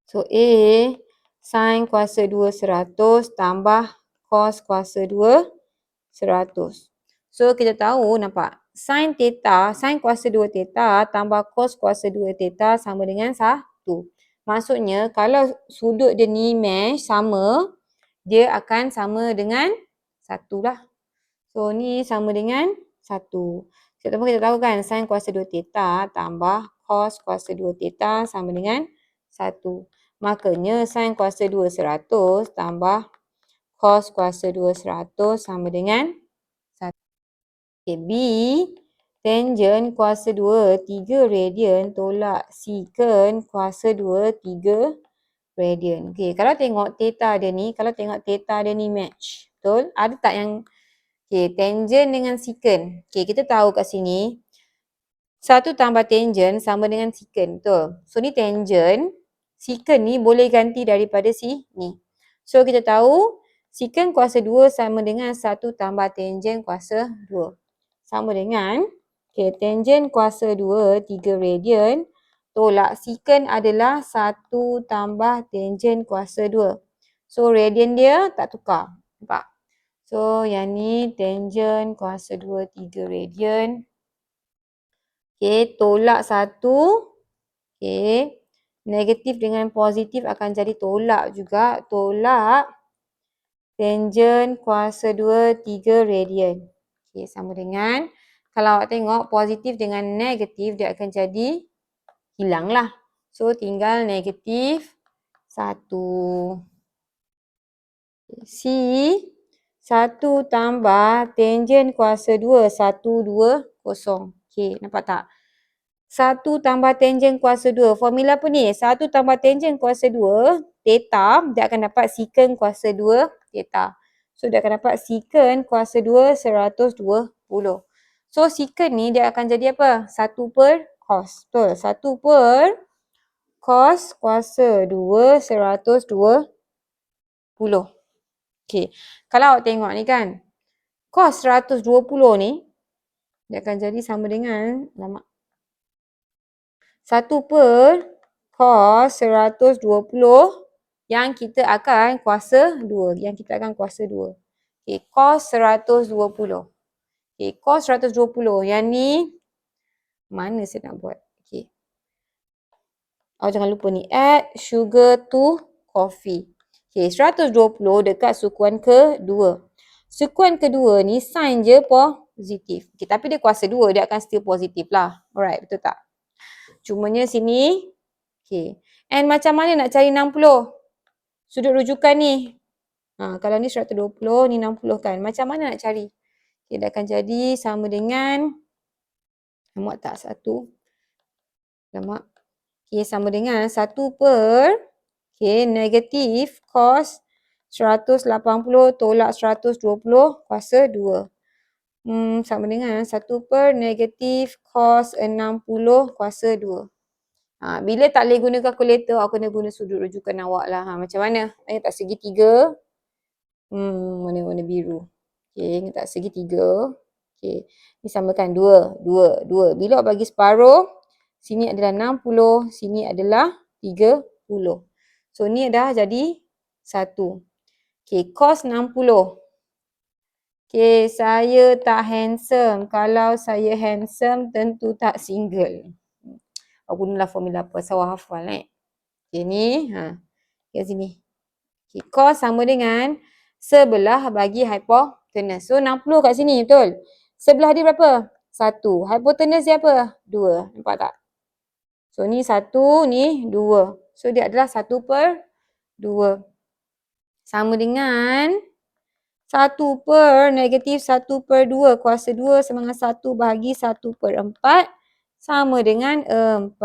So A sin kuasa 2 100 tambah cos kuasa 2 100. So kita tahu nampak sin theta, sin kuasa 2 theta tambah cos kuasa 2 theta sama dengan 1. Maksudnya kalau sudut dia ni mesh sama, dia akan sama dengan 1 lah. So ni sama dengan 1. Sebab kita tahu kan sin kuasa 2 theta tambah cos kuasa 2 theta sama dengan 1. Makanya sin kuasa 2 100 tambah cos kuasa 2 100 sama dengan 1. Okay, B, tangent kuasa 2 3 radian tolak secant kuasa 2 3 radian. Okay, kalau tengok theta dia ni match. Betul? Ada tak yang tangent dengan secant. Kita tahu kat sini 1 tambah tangent sama dengan secant. Betul? So ni tangent. Secant ni boleh ganti daripada ni. So kita tahu secant kuasa 2 sama dengan 1 tambah tangent kuasa 2. Sama dengan tangent kuasa 2 3 radian tolak secant adalah 1 tambah tangent kuasa 2. So radian dia tak tukar. Nampak? So yang ni tangent kuasa 2 3 radian. Tolak 1. Negatif dengan positif akan jadi tolak juga. Tolak tangent kuasa 2 3 radian. Sama dengan kalau awak tengok positif dengan negatif dia akan jadi hilang lah. So tinggal negatif 1. C 1 tambah tangent kuasa 2 1 2 0. Nampak tak? 1 tambah tangent kuasa 2. Formula apa ni? 1 tambah tangent kuasa 2 theta, dia akan dapat secant kuasa 2 theta. So dia akan dapat secant kuasa 2 120. So secant ni dia akan jadi apa? 1 per cos. Betul? 1 per cos kuasa 2 120. Kalau awak tengok ni kan, cos 120 ni dia akan jadi sama dengan 1 per cos 120 yang kita akan kuasa 2. Cos 120. Cos 120. Yang ni mana saya nak buat? Awak jangan lupa ni. Add sugar to coffee. 120 dekat sukuan kedua. Sukuan kedua ni sign je positif. Tapi dia kuasa 2, dia akan still positif lah. Alright, betul tak? Cumanya sini. And macam mana nak cari 60? Sudut rujukan ni. Kalau ni 120, ni 60 kan. Macam mana nak cari? Dia akan jadi sama dengan. Muat tak 1? Sama dengan 1 per negatif cos 180 tolak 120 kuasa 2. Sama dengan 1 per negatif cos 60 kuasa 2. Bila tak boleh guna kalkulator, awak kena guna sudut rujukan awak lah. Macam mana? Tak segitiga. Warna biru. Tak segitiga. Ni samakan 2. Bila awak bagi separuh, sini adalah 60, sini adalah 30. So ni dah jadi 1. Cos 60. Saya tak handsome. Kalau saya handsome, tentu tak single. Awak gunalah formula apa? Saya hafal ni. Kat sini. Cos sama dengan sebelah bagi hypotenuse. So 60 kat sini, betul? Sebelah dia berapa? 1. Hypotenuse dia apa? 2. Nampak tak? So ni 1, ni 2. So dia adalah 1 per 2. Sama dengan 1 per negatif 1 per 2 kuasa 2 sama dengan 1 bahagi 1 per 4 sama dengan 4.